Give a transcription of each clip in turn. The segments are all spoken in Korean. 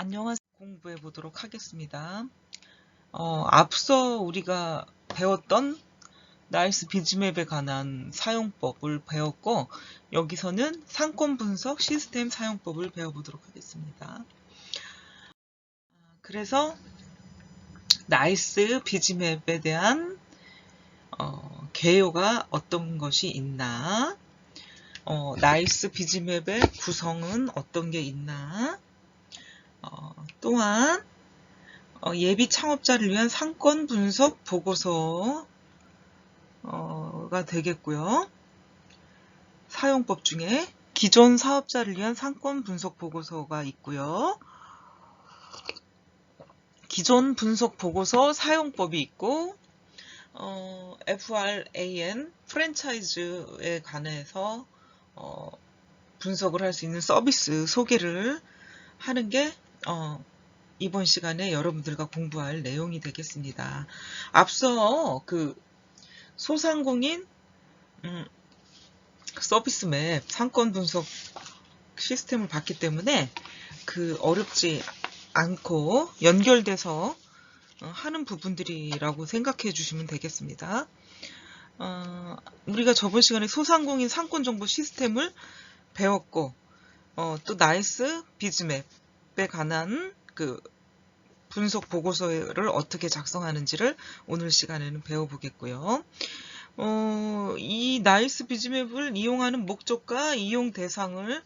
안녕하세요. 공부해 보도록 하겠습니다. 앞서 우리가 배웠던 나이스 비즈맵에 관한 사용법을 배웠고, 여기서는 상권 분석 시스템 사용법을 배워보도록 하겠습니다. 그래서 나이스 비즈맵에 대한 개요가 어떤 것이 있나, 나이스 비즈맵의 구성은 어떤 게 있나, 또한 예비 창업자를 위한 상권 분석 보고서가 되겠고요. 사용법 중에 기존 사업자를 위한 상권 분석 보고서가 있고요. 기존 분석 보고서 사용법이 있고, FRAN 프랜차이즈에 관해서 분석을 할 수 있는 서비스 소개를 하는 게 이번 시간에 여러분들과 공부할 내용이 되겠습니다. 앞서 소상공인 서비스 맵 상권 분석 시스템을 봤기 때문에 어렵지 않고 연결돼서 하는 부분들이라고 생각해 주시면 되겠습니다. 우리가 저번 시간에 소상공인 상권 정보 시스템을 배웠고, 또 나이스 비즈맵에 관한 분석 보고서를 어떻게 작성하는지를 오늘 시간에는 배워보겠고요. 이 나이스 비즈맵을 이용하는 목적과 이용 대상을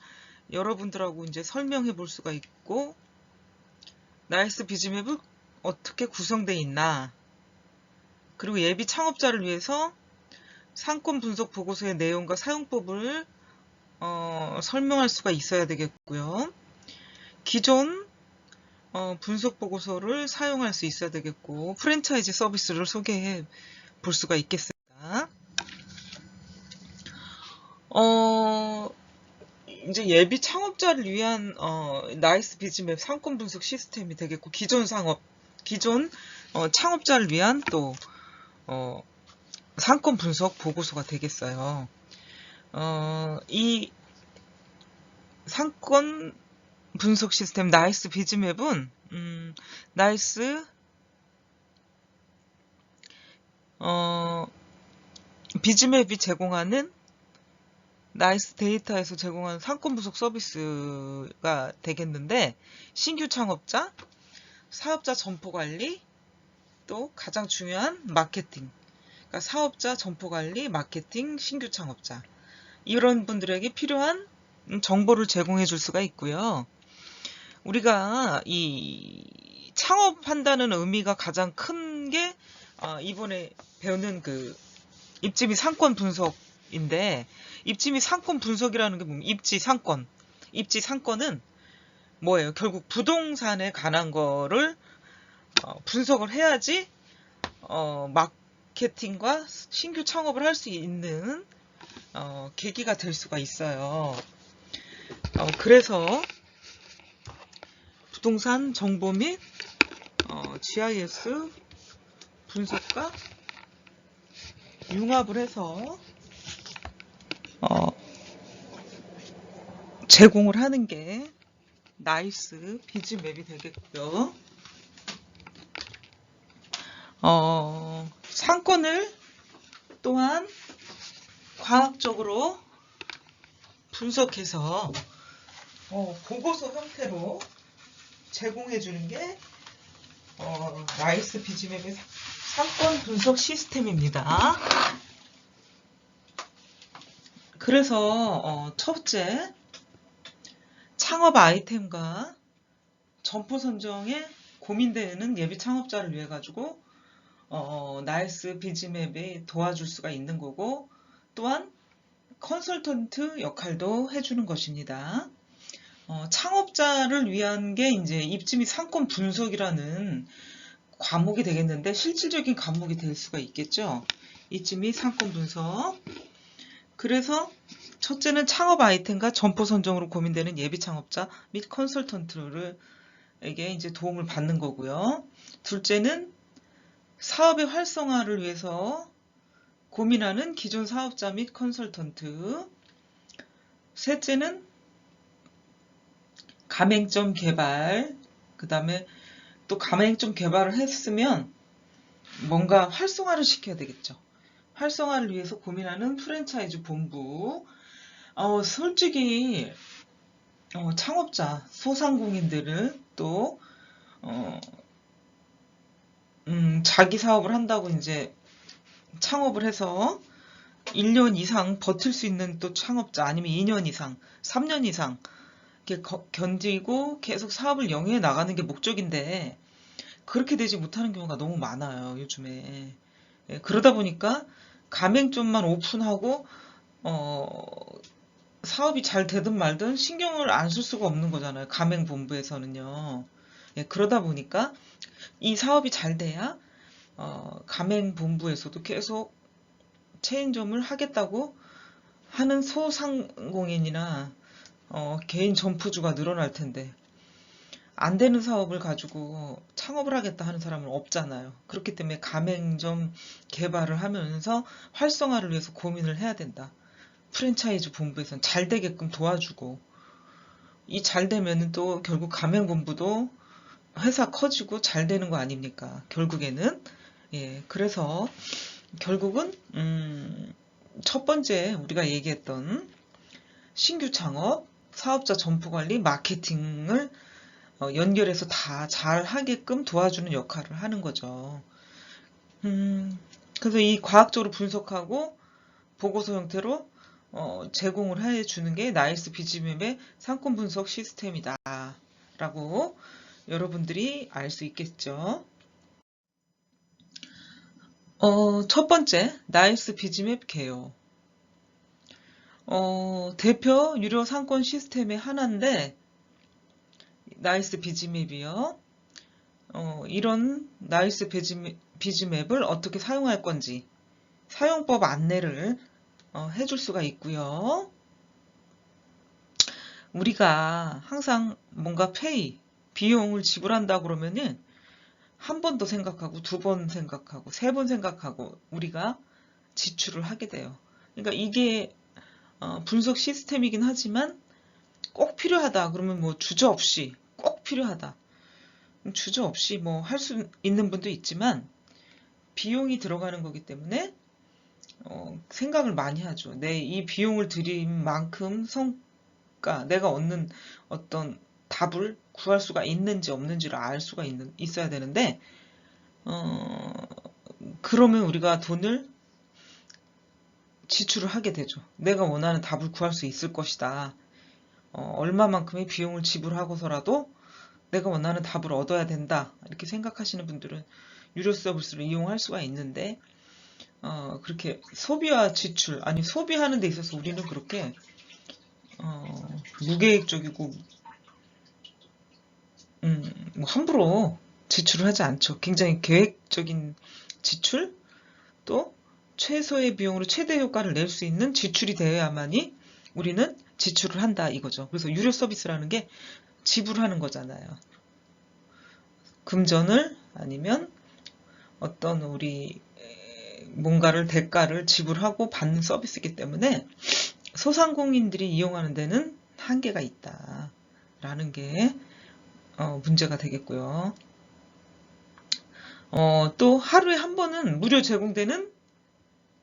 여러분들하고 이제 설명해 볼 수가 있고, 나이스 비즈맵은 어떻게 구성되어 있나, 그리고 예비 창업자를 위해서 상권 분석 보고서의 내용과 사용법을 설명할 수가 있어야 되겠고요. 기존 분석 보고서를 사용할 수 있어야 되겠고, 프랜차이즈 서비스를 소개해 볼 수가 있겠습니다. 이제 예비 창업자를 위한 나이스 비즈맵 상권 분석 시스템이 되겠고, 기존 창업자를 위한 또 상권 분석 보고서가 되겠어요. 이 상권 분석 시스템 나이스 비즈맵은 나이스 비즈맵이 제공하는 나이스 데이터에서 제공하는 상권 분석 서비스가 되겠는데, 신규 창업자, 사업자 점포 관리, 또 가장 중요한 마케팅, 그러니까 사업자 점포 관리, 마케팅, 신규 창업자, 이런 분들에게 필요한 정보를 제공해 줄 수가 있고요. 우리가 이 창업한다는 의미가 가장 큰 게 이번에 배우는 입지 및 상권 분석인데, 입지 및 상권 분석이라는 게 뭡니까? 입지 상권은 뭐예요? 결국 부동산에 관한 거를 분석을 해야지 마케팅과 신규 창업을 할 수 있는 계기가 될 수가 있어요. 그래서 부동산 정보 및 GIS 분석과 융합을 해서 제공을 하는 게 나이스 비즈맵이 되겠고요. 상권을 또한 과학적으로 분석해서 보고서 형태로 제공해 주는 게 나이스 비즈맵의 상권 분석 시스템입니다. 그래서 첫째, 창업 아이템과 점포 선정에 고민되는 예비 창업자를 위해 가지고 나이스 비즈맵에 도와줄 수가 있는 거고, 또한 컨설턴트 역할도 해주는 것입니다. 창업자를 위한 게 이제 입지 및 상권 분석이라는 과목이 되겠는데, 실질적인 과목이 될 수가 있겠죠. 입지 및 상권 분석. 그래서 첫째는 창업 아이템과 점포 선정으로 고민되는 예비 창업자 및 컨설턴트에게 이제 도움을 받는 거고요. 둘째는 사업의 활성화를 위해서 고민하는 기존 사업자 및 컨설턴트. 셋째는 가맹점 개발, 그 다음에 또 가맹점 개발을 했으면 뭔가 활성화를 시켜야 되겠죠. 활성화를 위해서 고민하는 프랜차이즈 본부. 솔직히 창업자, 소상공인들은 또 자기 사업을 한다고 이제 창업을 해서 1년 이상 버틸 수 있는 또 창업자, 아니면 2년 이상, 3년 이상 이렇게 견디고 계속 사업을 영위해 나가는 게 목적인데, 그렇게 되지 못하는 경우가 너무 많아요, 요즘에. 예, 그러다 보니까 가맹점만 오픈하고 사업이 잘 되든 말든 신경을 안 쓸 수가 없는 거잖아요, 가맹본부에서는요. 예, 그러다 보니까 이 사업이 잘 돼야 가맹본부에서도 계속 체인점을 하겠다고 하는 소상공인이나 개인 점포주가 늘어날 텐데, 안 되는 사업을 가지고 창업을 하겠다 하는 사람은 없잖아요. 그렇기 때문에 가맹점 개발을 하면서 활성화를 위해서 고민을 해야 된다. 프랜차이즈 본부에서는 잘 되게끔 도와주고, 이 잘 되면 또 결국 가맹본부도 회사 커지고 잘 되는 거 아닙니까? 결국에는. 예, 그래서 결국은 첫 번째 우리가 얘기했던 신규 창업, 사업자 점포관리, 마케팅을 연결해서 다 잘 하게끔 도와주는 역할을 하는 거죠. 그래서 이 과학적으로 분석하고 보고서 형태로 제공을 해주는 게 나일스 비즈맵의 상권 분석 시스템이다 라고 여러분들이 알 수 있겠죠. 첫 번째, 나일스 비즈맵 개요. 대표 유료 상권 시스템의 하나인데, 나일스 비즈맵이요. 이런 나일스 비즈맵을 어떻게 사용할 건지 사용법 안내를 해줄 수가 있고요. 우리가 항상 뭔가 비용을 지불한다 그러면은 한 번 더 생각하고, 두 번 생각하고, 세 번 생각하고 우리가 지출을 하게 돼요. 그러니까 이게 분석 시스템이긴 하지만 꼭 필요하다 그러면 뭐 주저없이 꼭 필요하다, 주저없이 뭐 할 수 있는 분도 있지만, 비용이 들어가는 거기 때문에 생각을 많이 하죠. 이 비용을 들인 만큼 성과, 내가 얻는 어떤 답을 구할 수가 있는지 없는지를 알 수가 있어야 되는데, 그러면 우리가 돈을 지출을 하게 되죠. 내가 원하는 답을 구할 수 있을 것이다. 얼마만큼의 비용을 지불하고서라도 내가 원하는 답을 얻어야 된다. 이렇게 생각하시는 분들은 유료 서비스를 이용할 수가 있는데, 그렇게 소비와 지출, 아니 소비하는 데 있어서 우리는 그렇게 무계획적이고 뭐 함부로 지출을 하지 않죠. 굉장히 계획적인 지출, 또 최소의 비용으로 최대 효과를 낼 수 있는 지출이 되어야만이 우리는 지출을 한다 이거죠. 그래서 유료 서비스라는 게 지불하는 거잖아요. 금전을, 아니면 어떤 우리 뭔가를 대가를 지불하고 받는 서비스이기 때문에 소상공인들이 이용하는 데는 한계가 있다라는 게 문제가 되겠고요. 또 하루에 한 번은 무료 제공되는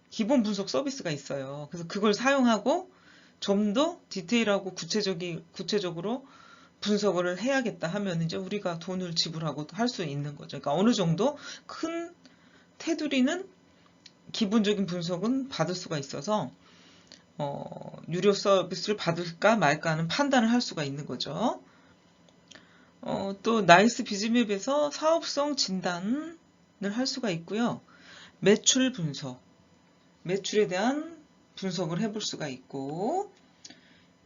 기본 분석 서비스가 있어요. 그래서 그걸 사용하고 좀 더 디테일하고 구체적으로 분석을 해야겠다 하면 이제 우리가 돈을 지불하고 할 수 있는 거죠. 그러니까 어느 정도 큰 테두리는 기본적인 분석은 받을 수가 있어서 유료 서비스를 받을까 말까 하는 판단을 할 수가 있는 거죠. 또 나일스 비즈맵에서 사업성 진단을 할 수가 있고요. 매출 분석, 매출에 대한 분석을 해볼 수가 있고,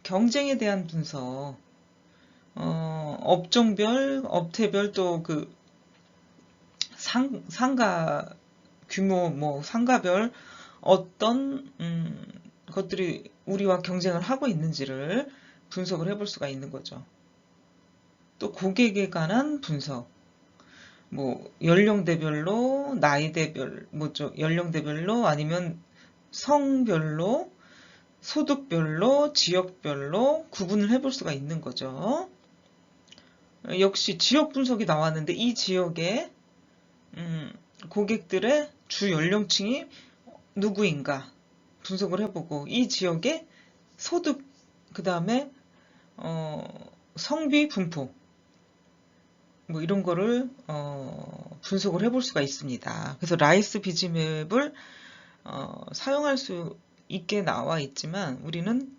경쟁에 대한 분석, 업종별, 업태별, 또 그 상가 규모, 뭐 상가별 어떤 것들이 우리와 경쟁을 하고 있는지를 분석을 해볼 수가 있는 거죠. 또 고객에 관한 분석, 뭐 연령대별로, 나이대별, 연령대별로, 아니면 성별로, 소득별로, 지역별로 구분을 해볼 수가 있는 거죠. 역시 지역 분석이 나왔는데 이 지역에 고객들의 주 연령층이 누구인가 분석을 해보고 이 지역의 소득, 그 다음에 성비 분포 뭐 이런 거를 분석을 해볼 수가 있습니다. 그래서 라이스 비즈맵을 사용할 수 있게 나와 있지만 우리는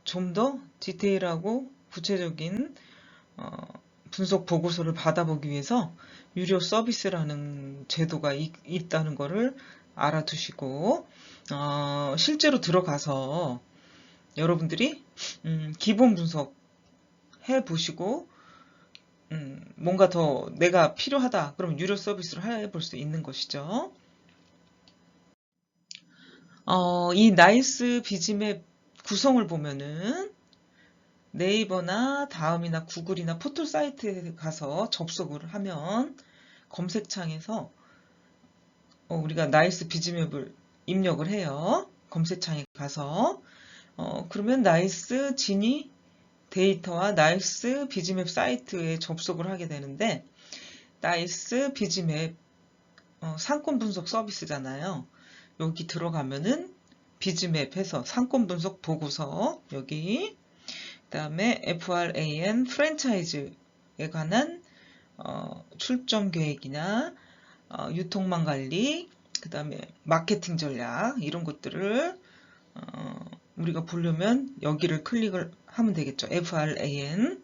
좀 더 디테일하고 구체적인 분석 보고서를 받아보기 위해서 유료 서비스라는 제도가 있다는 것을 알아두시고 실제로 들어가서 여러분들이 기본 분석 해보시고 뭔가 더 내가 필요하다 그럼 유료 서비스를 해볼 수 있는 것이죠. 이 나이스 비즈맵 구성을 보면은 네이버나 다음이나 구글이나 포털 사이트에 가서 접속을 하면 검색창에서 우리가 나이스 비즈맵을 입력을 해요. 검색창에 가서 그러면 나이스 지니 데이터와 나이스 비즈맵 사이트에 접속을 하게 되는데 나이스 비즈맵 상권 분석 서비스잖아요. 여기 들어가면은 비즈맵 해서 상권 분석 보고서 여기 그 다음에 FRAN 프랜차이즈에 관한 출점 계획이나 유통망 관리, 그 다음에 마케팅 전략 이런 것들을 우리가 보려면 여기를 클릭을 하면 되겠죠. FRAN.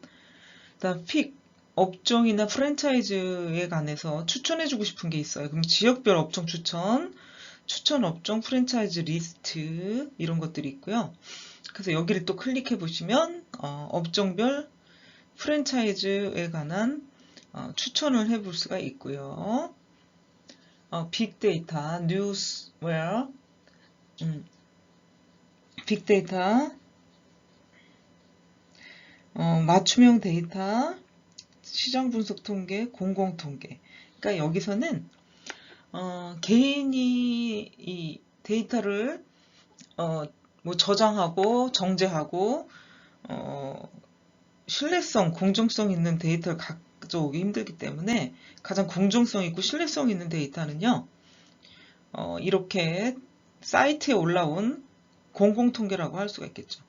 그다음 픽 업종이나 프랜차이즈에 관해서 추천해주고 싶은 게 있어요. 그럼 지역별 업종 추천 업종 프랜차이즈 리스트 이런 것들이 있고요. 그래서 여기를 또 클릭해 보시면 업종별 프랜차이즈에 관한 추천을 해볼 수가 있고요. 빅데이터, 뉴스웨어, 빅데이터, 맞춤형 데이터, 시장 분석 통계, 공공 통계. 그러니까 여기서는 개인이 이 데이터를 뭐 저장하고 정제하고 신뢰성, 공정성 있는 데이터를 가져오기 힘들기 때문에 가장 공정성 있고 신뢰성 있는 데이터는요. 이렇게 사이트에 올라온 공공통계라고 할 수가 있겠죠.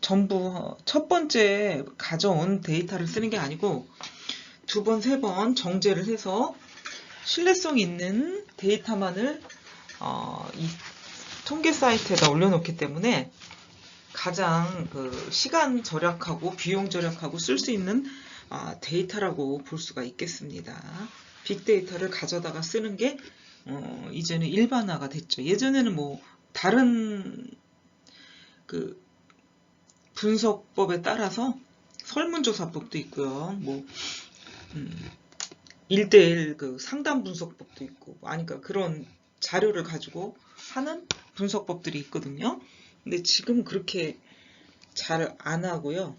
전부 첫 번째 가져온 데이터를 쓰는 게 아니고 두 번, 세 번 정제를 해서 신뢰성 있는 데이터만을 이 통계 사이트에다 올려놓기 때문에 가장 시간 절약하고 비용 절약하고 쓸 수 있는 데이터라고 볼 수가 있겠습니다. 빅데이터를 가져다가 쓰는 게 이제는 일반화가 됐죠. 예전에는 뭐 다른 분석법에 따라서 설문조사법도 있고요. 뭐 1:1 상담 분석법도 있고 그러니까 그런 자료를 가지고 하는 분석법들이 있거든요. 근데 지금 그렇게 잘 안 하고요.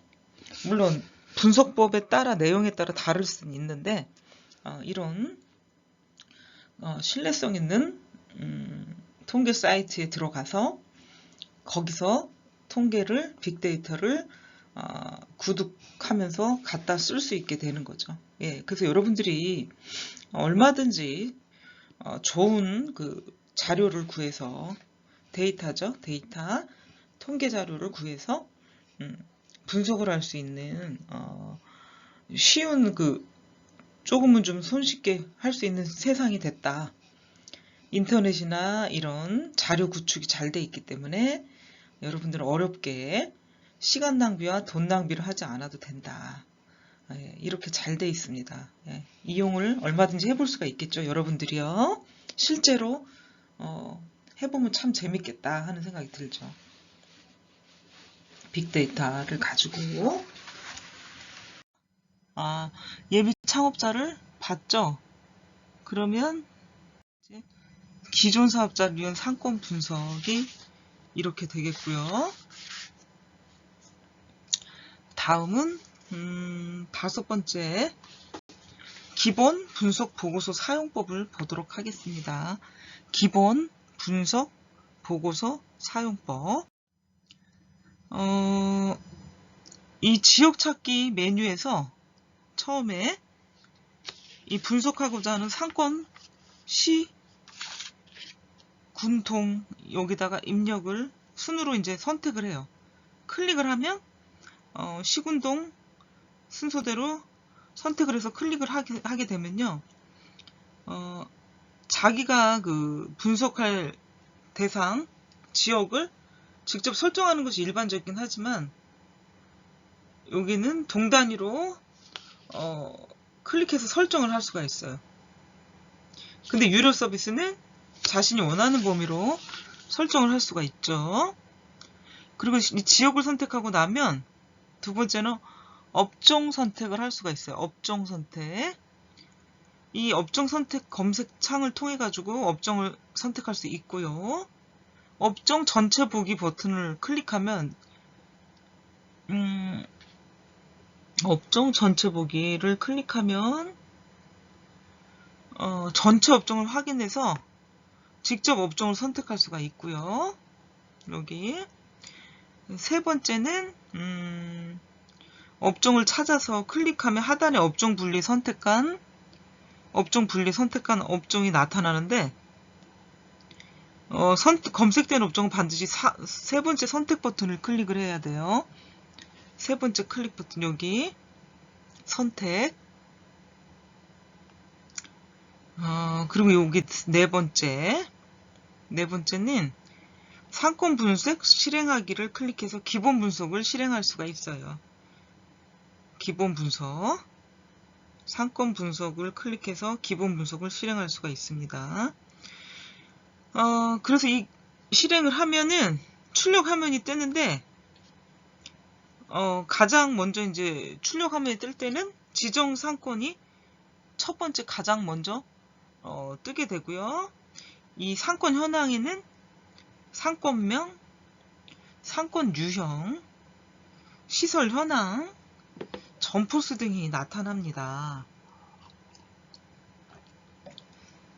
물론 분석법에 따라 내용에 따라 다를 수는 있는데 이런 신뢰성 있는 통계 사이트에 들어가서 거기서 통계를 빅데이터를 구독하면서 갖다 쓸 수 있게 되는 거죠. 예, 그래서 여러분들이 얼마든지 좋은 자료를 구해서 데이터죠. 데이터 통계 자료를 구해서 분석을 할 수 있는 쉬운 조금은 좀 손쉽게 할 수 있는 세상이 됐다. 인터넷이나 이런 자료 구축이 잘 돼 있기 때문에 여러분들은 어렵게 시간 낭비와 돈 낭비를 하지 않아도 된다. 이렇게 잘 돼 있습니다. 이용을 얼마든지 해볼 수가 있겠죠. 여러분들이요. 실제로 해보면 참 재밌겠다 하는 생각이 들죠. 빅데이터를 가지고 예비 창업자를 봤죠. 그러면 이제 기존 사업자를 위한 상권 분석이 이렇게 되겠고요. 다음은 5번째 기본 분석 보고서 사용법을 보도록 하겠습니다. 기본 분석 보고서 사용법. 이 지역 찾기 메뉴에서 처음에 이 분석하고자 하는 상권, 시, 군, 동 여기다가 입력을 순으로 이제 선택을 해요. 클릭을 하면 시군동 순서대로 선택을 해서 클릭을 하게 되면요. 자기가 그 분석할 대상, 지역을 직접 설정하는 것이 일반적이긴 하지만 여기는 동 단위로 클릭해서 설정을 할 수가 있어요. 근데 유료 서비스는 자신이 원하는 범위로 설정을 할 수가 있죠. 그리고 이 지역을 선택하고 나면 두 번째는 업종 선택을 할 수가 있어요. 업종 선택. 이 업종 선택 검색창을 통해 가지고 업종을 선택할 수 있고요. 업종 전체 보기 버튼을 클릭하면 업종 전체 보기를 클릭하면 전체 업종을 확인해서 직접 업종을 선택할 수가 있고요. 여기 세 번째는 업종을 찾아서 클릭하면 하단에 업종 분리 선택한 업종이 나타나는데 검색된 업종은 반드시 세 번째 선택 버튼을 클릭을 해야 돼요. 세 번째 클릭 버튼 여기 선택. 그리고 여기 네 번째는 상권 분석 실행하기를 클릭해서 기본 분석을 실행할 수가 있어요. 기본 분석. 상권 분석을 클릭해서 기본 분석을 실행할 수가 있습니다. 그래서 이 실행을 하면은 출력 화면이 뜨는데, 가장 먼저 이제 출력 화면이 뜰 때는 지정 상권이 첫 번째 가장 먼저 뜨게 되고요. 이 상권 현황에는 상권명, 상권 유형, 시설 현황, 점포수 등이 나타납니다.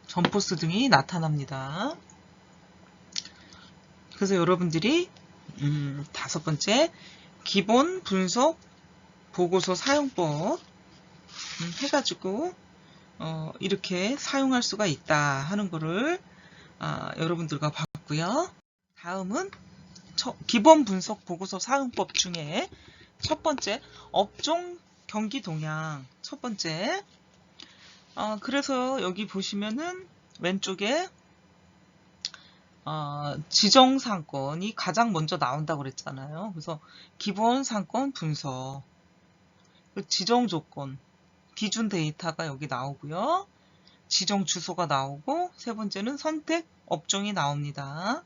점포수 등이 나타납니다. 그래서 여러분들이 다섯 번째 기본 분석 보고서 사용법 해가지고 이렇게 사용할 수가 있다 하는 거를 여러분들과 봤고요. 다음은 기본 분석 보고서 사용법 중에 첫 번째 업종 경기 동향 첫 번째. 그래서 여기 보시면은 왼쪽에 지정 상권이 가장 먼저 나온다고 그랬잖아요. 그래서 기본 상권 분석, 지정 조건, 기준 데이터가 여기 나오고요. 지정 주소가 나오고 세 번째는 선택 업종이 나옵니다.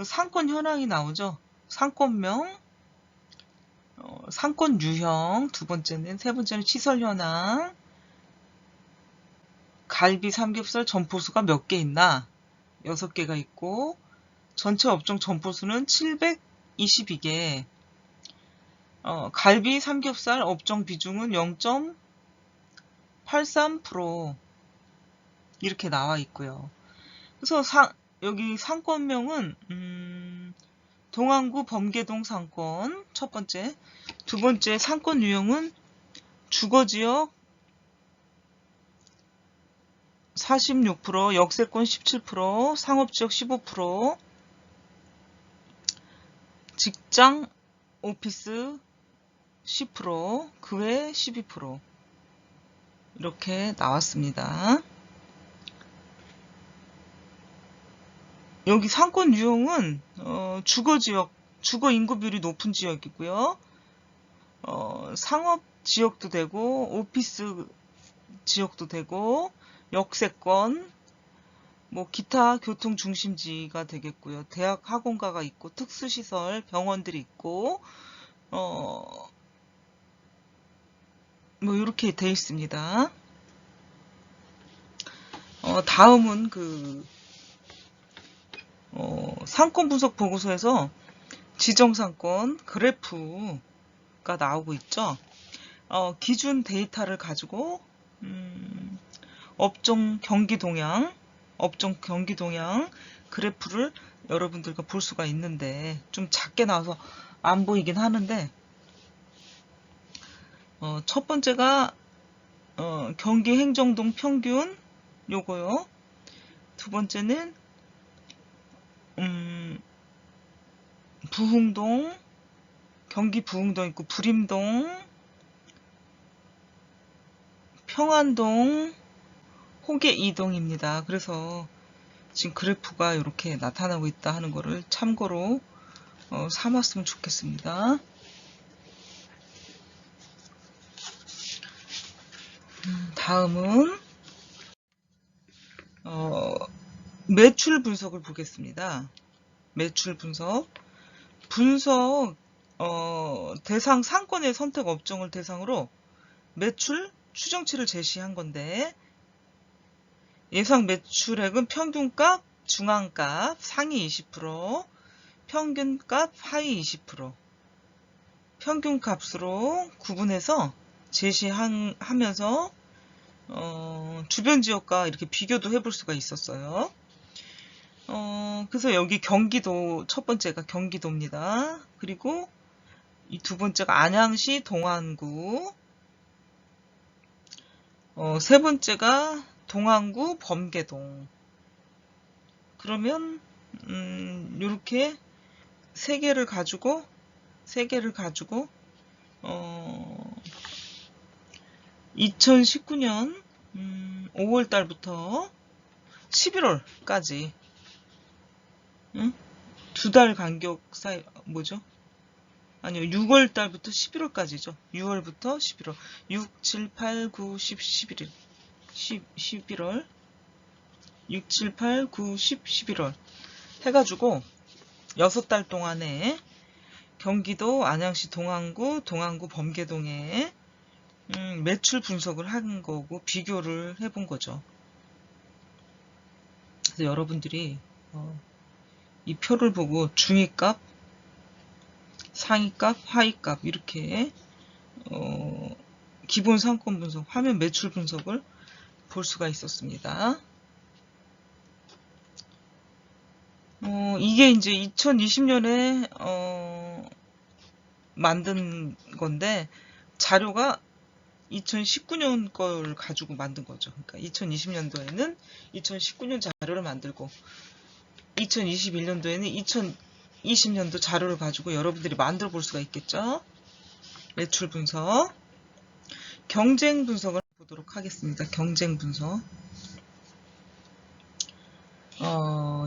상권 현황이 나오죠. 상권명, 상권 유형 두 번째는, 세 번째는 시설 현황, 갈비, 삼겹살 점포수가 몇 개 있나? 6개가 있고 전체 업종 점포수는 722개. 갈비, 삼겹살 업종 비중은 0.83% 이렇게 나와 있고요. 그래서 여기 상권명은 동안구 범계동 상권 첫 번째, 두 번째 상권 유형은 주거지역 46%, 역세권 17%, 상업지역 15%, 직장, 오피스 10%, 그 외 12% 이렇게 나왔습니다. 여기 상권 유형은 주거지역, 주거 인구 비율이 높은 지역이고요. 상업 지역도 되고 오피스 지역도 되고 역세권, 뭐 기타 교통 중심지가 되겠고요. 대학 학원가가 있고 특수시설, 병원들이 있고 뭐 이렇게 되어 있습니다. 다음은 상권 분석 보고서에서 지정상권 그래프가 나오고 있죠. 기준 데이터를 가지고 업종 경기 동향 그래프를 여러분들과 볼 수가 있는데 좀 작게 나와서 안 보이긴 하는데 첫 번째가 경기 행정동 평균 요거요. 두 번째는 부흥동, 경기 부흥동 있고 불임동, 평안동, 호계 이동입니다. 그래서 지금 그래프가 이렇게 나타나고 있다 하는 거를 참고로 삼았으면 좋겠습니다. 다음은 매출 분석을 보겠습니다. 매출 분석. 대상 상권의 선택 업종을 대상으로 매출 추정치를 제시한 건데, 예상 매출액은 평균값, 중앙값, 상위 20%, 평균값, 하위 20%, 평균값으로 구분해서 제시하면서 주변 지역과 이렇게 비교도 해볼 수가 있었어요. 그래서 여기 경기도, 첫 번째가 경기도입니다. 그리고 이 두 번째가 안양시 동안구, 세 번째가 동안구 범계동. 그러면 이렇게 세 개를 가지고 2019년 5월 달부터 11월까지 두 달 간격 사이, 뭐죠? 아니요, 6월 달부터 11월까지죠. 6월부터 11월. 6, 7, 8, 9, 10, 11일. 11월. 6, 7, 8, 9, 10, 11월. 해가지고 6달 동안에 경기도 안양시 동안구 범계동에 매출 분석을 한 거고 비교를 해본 거죠. 그래서 여러분들이 이 표를 보고 중위값, 상위값, 하위값 이렇게 기본 상권 분석, 화면 매출 분석을 볼 수가 있었습니다. 이게 이제 2020년에 만든 건데 자료가 2019년 걸 가지고 만든 거죠. 그러니까 2020년도에는 2019년 자료를 만들고 2021년도에는 2020년도 자료를 가지고 여러분들이 만들어 볼 수가 있겠죠. 매출 분석, 경쟁 분석을 보도록 하겠습니다. 경쟁 분석.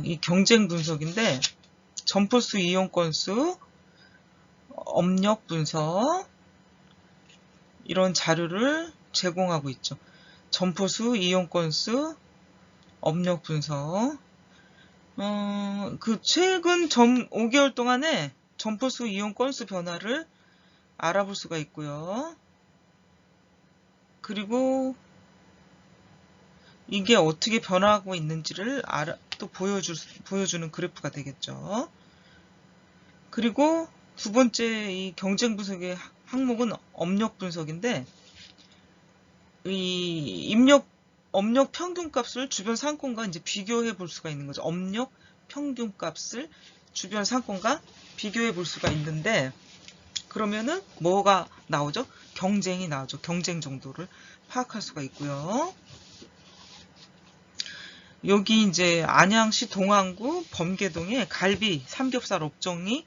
이 경쟁 분석인데 점포수, 이용 건수, 업력 분석 이런 자료를 제공하고 있죠. 점포수, 이용 건수, 업력 분석. 그 최근 5개월 동안에 점포수, 이용 건수 변화를 알아볼 수가 있고요. 그리고 이게 어떻게 변화하고 있는지를 또 보여주는 그래프가 되겠죠. 그리고 두 번째 이 경쟁 분석의 항목은 업력 분석인데, 이 업력 평균값을 주변 상권과 이제 비교해 볼 수가 있는 거죠. 업력 평균값을 주변 상권과 비교해 볼 수가 있는데, 그러면은 뭐가 나오죠? 경쟁이 나오죠. 경쟁 정도를 파악할 수가 있고요. 여기 이제 안양시 동안구 범계동에 갈비, 삼겹살 업종이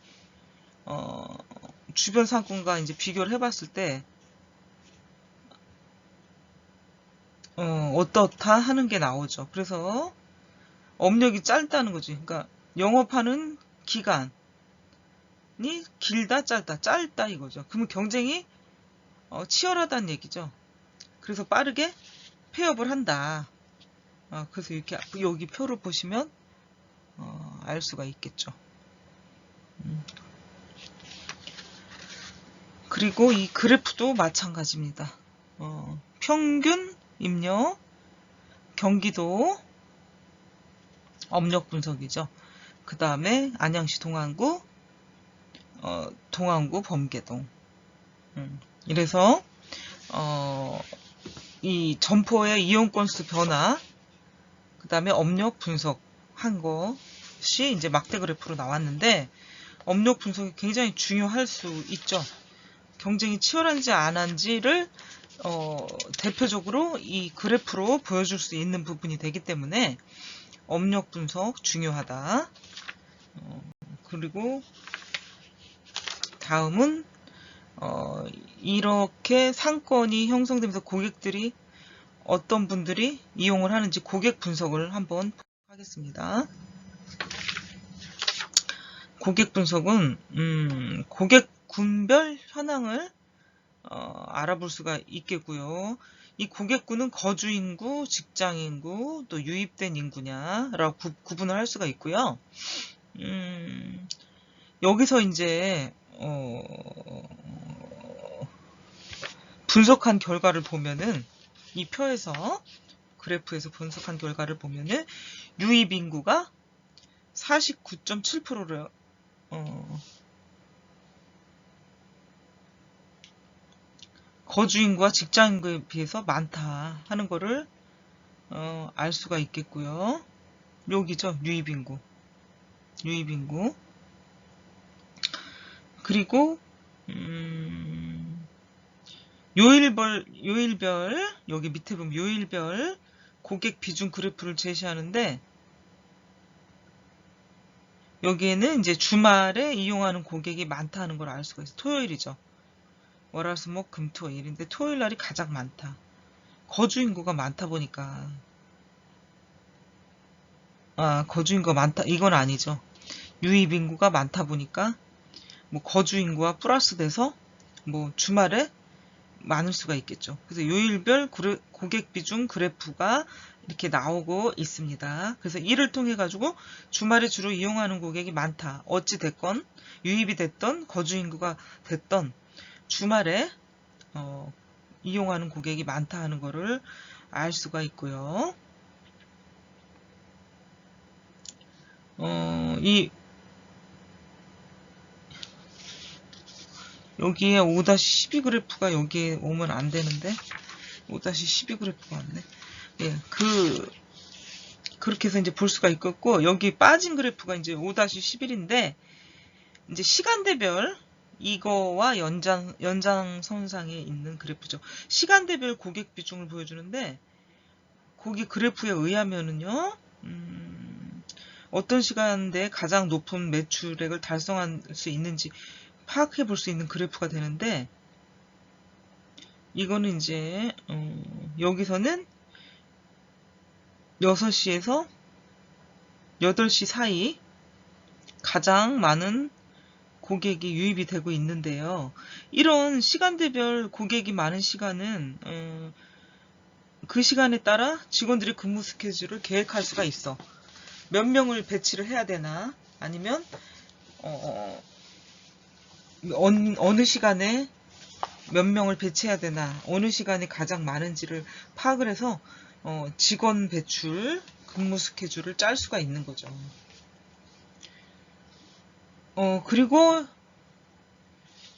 주변 상권과 이제 비교를 해봤을 때 어떻다 하는 게 나오죠. 그래서 업력이 짧다는 거지. 그러니까 영업하는 기간이 길다, 짧다 이거죠. 그러면 경쟁이 치열하다는 얘기죠. 그래서 빠르게 폐업을 한다. 그래서 이렇게 여기 표를 보시면 알 수가 있겠죠. 그리고 이 그래프도 마찬가지입니다. 평균 입력, 경기도 업력 분석이죠. 그 다음에 안양시 동안구, 동안구 범계동. 이래서 이 점포의 이용 건수 변화, 그 다음에 업력 분석한 것이 이제 막대 그래프로 나왔는데, 업력 분석이 굉장히 중요할 수 있죠. 경쟁이 치열한지 안 한지를 대표적으로 이 그래프로 보여줄 수 있는 부분이 되기 때문에 업력 분석 중요하다. 그리고 다음은 이렇게 상권이 형성되면서 고객들이 어떤 분들이 이용을 하는지 고객 분석을 한번 하겠습니다. 고객 분석은 고객 군별 현황을 알아볼 수가 있겠고요. 이 고객군은 거주 인구, 직장 인구, 또 유입된 인구냐라고 구분을 할 수가 있고요. 여기서 이제 분석한 결과를 보면은 이 표에서 그래프에서 분석한 결과를 보면은 유입 인구가 49.7%를 거주 인구와 직장 인구에 비해서 많다 하는 거를 알 수가 있겠고요. 여기죠. 유입 인구. 그리고 요일별 여기 밑에 보면 요일별 고객 비중 그래프를 제시하는데 여기에는 이제 주말에 이용하는 고객이 많다는 걸 알 수가 있어요. 토요일이죠. 월화수목 금토일인데 토요일 날이 가장 많다. 거주 인구가 많다 보니까 거주 인구가 많다 이건 아니죠. 유입 인구가 많다 보니까 뭐 거주 인구와 플러스 돼서 뭐 주말에 많을 수가 있겠죠. 그래서 요일별 고객 비중 그래프가 이렇게 나오고 있습니다. 그래서 이를 통해 가지고 주말에 주로 이용하는 고객이 많다. 어찌 됐건 유입이 됐던 거주 인구가 됐던 주말에 이용하는 고객이 많다 하는 거를 알 수가 있고요. 여기에 5-12 그래프가 여기에 오면 안 되는데 5-12 그래프가 왔네. 예, 그렇게 해서 이제 볼 수가 있겠고 여기 빠진 그래프가 이제 5-11인데 이제 시간대별 이거와 연장선상에 있는 그래프죠. 시간대별 고객 비중을 보여주는데 거기 그래프에 의하면은요, 어떤 시간대에 가장 높은 매출액을 달성할 수 있는지 파악해 볼 수 있는 그래프가 되는데 이거는 이제 여기서는 6시에서 8시 사이 가장 많은 고객이 유입이 되고 있는데요. 이런 시간대별 고객이 많은 시간은 그 시간에 따라 직원들이 근무 스케줄을 계획할 수가 있어. 몇 명을 배치를 해야 되나 아니면 어느 시간에 몇 명을 배치해야 되나 어느 시간이 가장 많은지를 파악을 해서 직원 배출 근무 스케줄을 짤 수가 있는 거죠. 그리고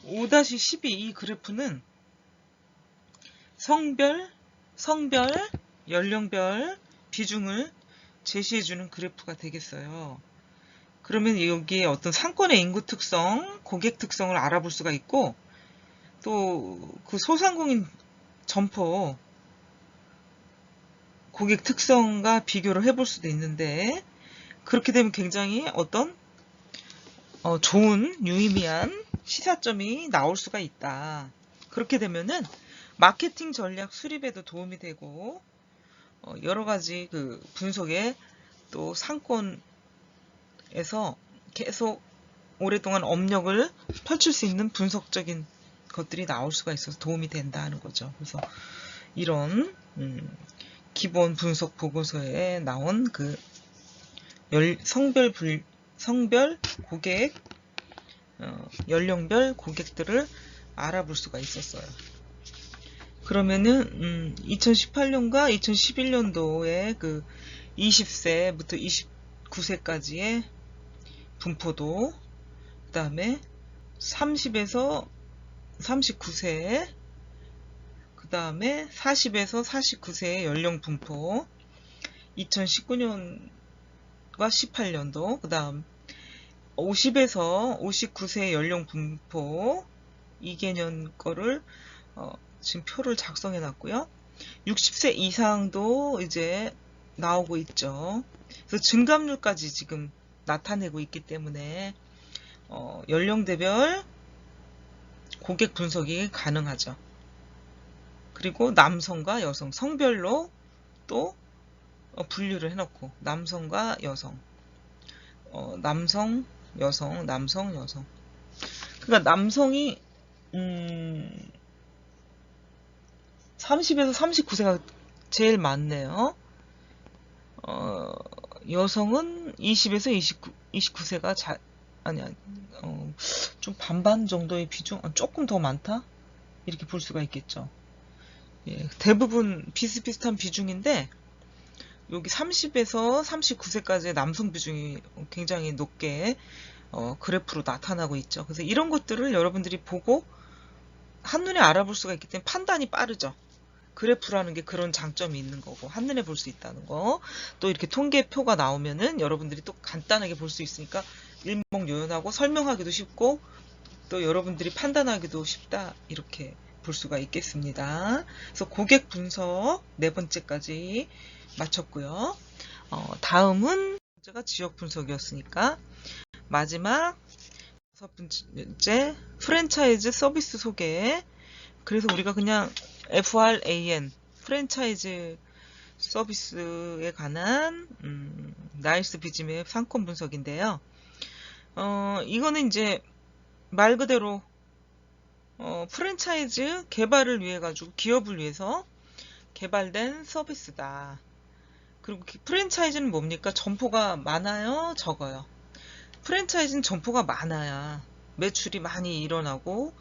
5-12 이 그래프는 성별, 연령별 비중을 제시해주는 그래프가 되겠어요. 그러면 여기에 어떤 상권의 인구 특성, 고객 특성을 알아볼 수가 있고 또 그 소상공인 점포 고객 특성과 비교를 해볼 수도 있는데 그렇게 되면 굉장히 어떤 좋은 유의미한 시사점이 나올 수가 있다. 그렇게 되면은 마케팅 전략 수립에도 도움이 되고 여러 가지 그 분석에 또 상권에서 계속 오랫동안 업력을 펼칠 수 있는 분석적인 것들이 나올 수가 있어서 도움이 된다 하는 거죠. 그래서 이런 기본 분석 보고서에 나온 그 성별 고객, 연령별 고객들을 알아볼 수가 있었어요. 그러면은 2018년과 2011년도에 그 20세부터 29세까지의 분포도, 그 다음에 30에서 39세, 그 다음에 40에서 49세의 연령 분포, 2019년과 18년도, 그 다음 50에서 59세 연령 분포, 2개년 거를 지금 표를 작성해 놨고요. 60세 이상도 이제 나오고 있죠. 그래서 증감률까지 지금 나타내고 있기 때문에 연령대별 고객 분석이 가능하죠. 그리고 남성과 여성, 성별로 또 분류를 해놓고 남성과 여성, 남성, 여성, 남성, 여성. 그러니까 남성이 30에서 39세가 제일 많네요. 여성은 20에서 29세가 좀 반반 정도의 비중, 조금 더 많다? 이렇게 볼 수가 있겠죠. 예, 대부분 비슷비슷한 비중인데, 여기 30에서 39세까지의 남성 비중이 굉장히 높게 그래프로 나타나고 있죠. 그래서 이런 것들을 여러분들이 보고 한눈에 알아볼 수가 있기 때문에 판단이 빠르죠. 그래프라는 게 그런 장점이 있는 거고, 한눈에 볼 수 있다는 거. 또 이렇게 통계표가 나오면은 여러분들이 또 간단하게 볼 수 있으니까 일목요연하고 설명하기도 쉽고, 또 여러분들이 판단하기도 쉽다, 이렇게 볼 수가 있겠습니다. 그래서 고객 분석 4번째까지 마쳤고요. 다음은 번째가 지역 분석이었으니까 마지막 6번째 프랜차이즈 서비스 소개. 그래서 우리가 그냥 FRAN 프랜차이즈 서비스에 관한 나이스 비즈맵 상권 분석인데요. 이거는 이제 말 그대로 프랜차이즈 개발을 위해 가지고 기업을 위해서 개발된 서비스다. 그리고 프랜차이즈는 뭡니까? 점포가 많아요? 적어요? 프랜차이즈는 점포가 많아야 매출이 많이 일어나고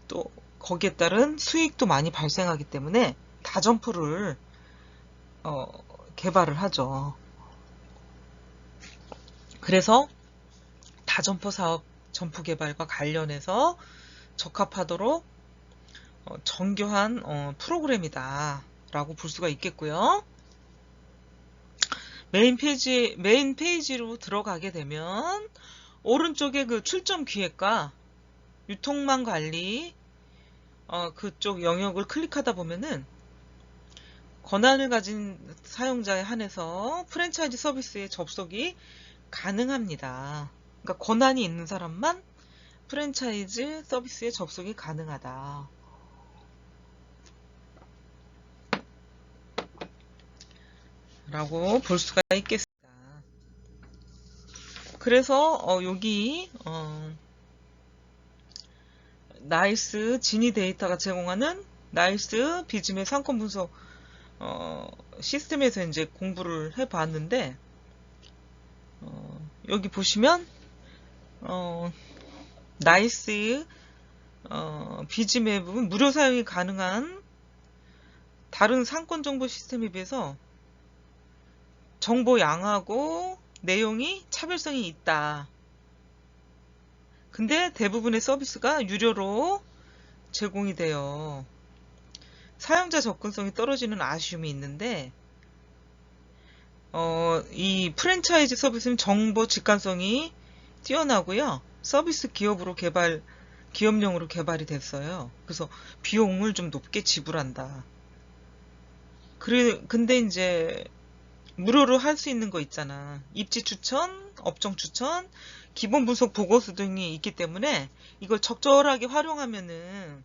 또 거기에 따른 수익도 많이 발생하기 때문에 다점포를 개발을 하죠. 그래서 다점포 사업 점포 개발과 관련해서 적합하도록 정교한 프로그램이다 라고 볼 수가 있겠고요. 메인 페이지로 들어가게 되면 오른쪽에 그 출점 기획과 유통망 관리 그쪽 영역을 클릭하다 보면은 권한을 가진 사용자에 한해서 프랜차이즈 서비스에 접속이 가능합니다. 그러니까 권한이 있는 사람만 프랜차이즈 서비스에 접속이 가능하다. 라고 볼 수가 있겠습니다. 그래서 여기 나이스 지니 데이터가 제공하는 나이스 비즈맵 상권 분석 시스템에서 이제 공부를 해봤는데 여기 보시면 나이스 비즈맵은 무료 사용이 가능한 다른 상권 정보 시스템에 비해서 정보 양하고 내용이 차별성이 있다. 근데 대부분의 서비스가 유료로 제공이 돼요. 사용자 접근성이 떨어지는 아쉬움이 있는데 이 프랜차이즈 서비스는 정보 직관성이 뛰어나고요. 서비스 기업용으로 개발이 됐어요. 그래서 비용을 좀 높게 지불한다. 근데 이제 무료로 할 수 있는 거 있잖아. 입지 추천, 업종 추천, 기본 분석 보고서 등이 있기 때문에 이걸 적절하게 활용하면은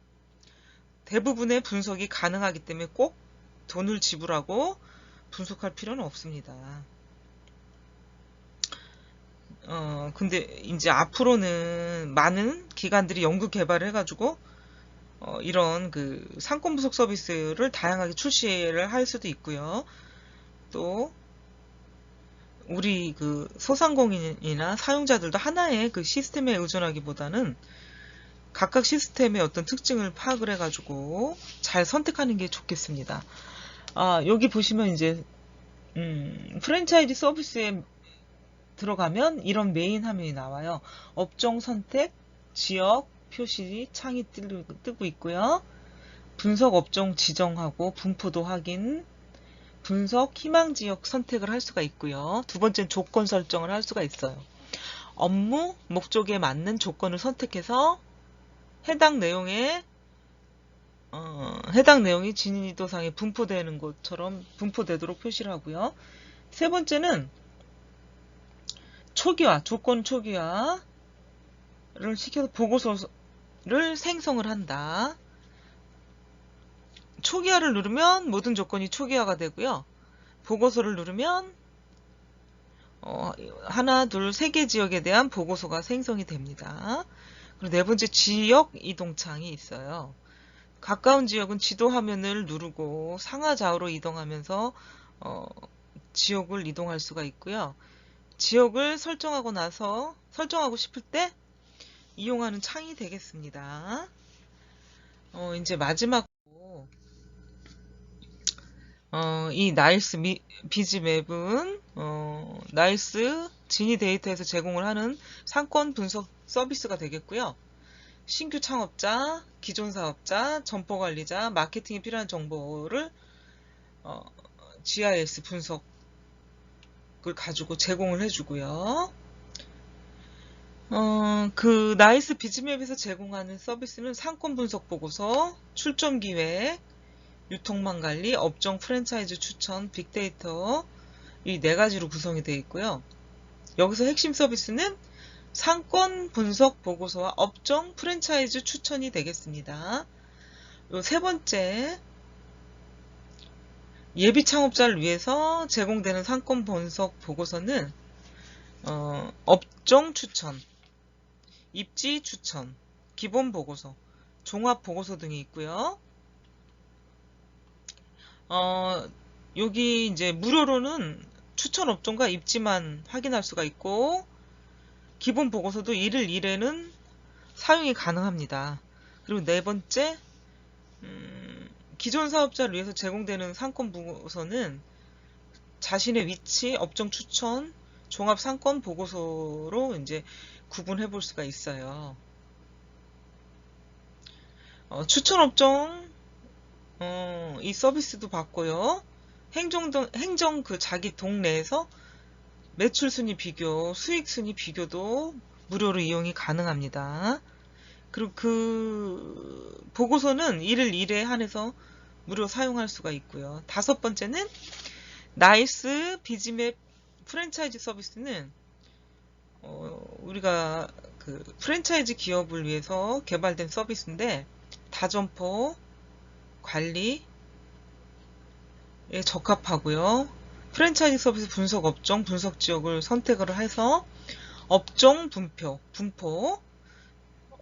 대부분의 분석이 가능하기 때문에 꼭 돈을 지불하고 분석할 필요는 없습니다. 근데 이제 앞으로는 많은 기관들이 연구 개발을 해가지고 이런 그 상권 분석 서비스를 다양하게 출시를 할 수도 있고요. 또 우리 그 소상공인이나 사용자들도 하나의 그 시스템에 의존하기보다는 각각 시스템의 어떤 특징을 파악을 해가지고 잘 선택하는 게 좋겠습니다. 여기 보시면 이제 프랜차이즈 서비스에 들어가면 이런 메인 화면이 나와요. 업종 선택, 지역 표시 창이 뜨고 있고요. 분석 업종 지정하고 분포도 확인, 분석 희망 지역 선택을 할 수가 있고요. 두 번째는 조건 설정을 할 수가 있어요. 업무 목적에 맞는 조건을 선택해서 해당 내용에 해당 내용이 진인이도상에 분포되는 것처럼 분포되도록 표시를 하고요. 세 번째는 초기화, 조건 초기화를 시켜서 보고서를 생성을 한다. 초기화를 누르면 모든 조건이 초기화가 되고요. 보고서를 누르면 하나, 둘, 세 개 지역에 대한 보고서가 생성이 됩니다. 그리고 네 번째, 지역 이동창이 있어요. 가까운 지역은 지도 화면을 누르고 상하 좌우로 이동하면서 지역을 이동할 수가 있고요. 지역을 설정하고 싶을 때 이용하는 창이 되겠습니다. 이제 마지막으로 이 나일스 비즈맵은 나일스 진이 데이터에서 제공을 하는 상권 분석 서비스가 되겠고요. 신규 창업자, 기존 사업자, 점포 관리자, 마케팅에 필요한 정보를 GIS 분석을 가지고 제공을 해주고요. 그 나이스 비즈맵에서 제공하는 서비스는 상권 분석 보고서, 출점 기획, 유통망 관리, 업종 프랜차이즈 추천, 빅데이터 이 네 가지로 구성이 되어 있고요. 여기서 핵심 서비스는 상권 분석 보고서와 업종 프랜차이즈 추천이 되겠습니다. 요 세 번째, 예비 창업자를 위해서 제공되는 상권 분석 보고서는 업종 추천, 입지 추천, 기본 보고서, 종합 보고서 등이 있고요. 여기 이제 무료로는 추천 업종과 입지만 확인할 수가 있고, 기본 보고서도 1일 1회는 사용이 가능합니다. 그리고 네 번째, 기존 사업자를 위해서 제공되는 상권 보고서는 자신의 위치, 업종 추천, 종합 상권 보고서로 이제 구분해 볼 수가 있어요. 추천 업종, 이 서비스도 받고요. 행정 그 자기 동네에서 매출 순위 비교, 수익 순위 비교도 무료로 이용이 가능합니다. 그리고 그 보고서는 1일 1회 한해서 무료 사용할 수가 있고요. 다섯 번째는 나이스 비즈맵 프랜차이즈 서비스는 우리가 그 프랜차이즈 기업을 위해서 개발된 서비스인데 다점포 관리에 적합하고요. 프랜차이즈 서비스 분석 업종, 분석 지역을 선택을 해서 업종 분포,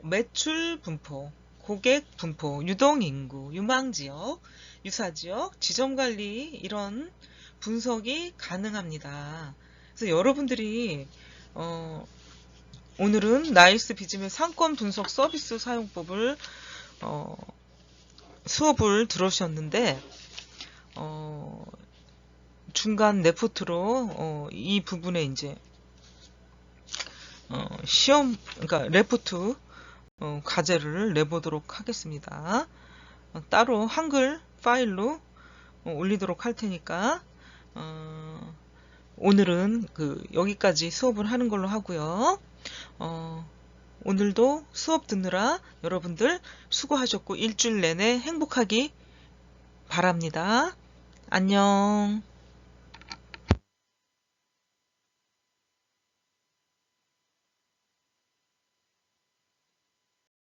매출 분포, 고객 분포, 유동인구, 유망지역, 유사지역, 지점관리 이런 분석이 가능합니다. 그래서 여러분들이 오늘은 나이스 비즈맵 상권 분석 서비스 사용법을 수업을 들으셨는데 중간 레포트로 이 부분에 이제 시험 그러니까 레포트 과제를 내보도록 하겠습니다. 따로 한글 파일로 올리도록 할 테니까 오늘은 여기까지 수업을 하는 걸로 하고요. 오늘도 수업 듣느라 여러분들 수고하셨고 일주일 내내 행복하기 바랍니다. 안녕.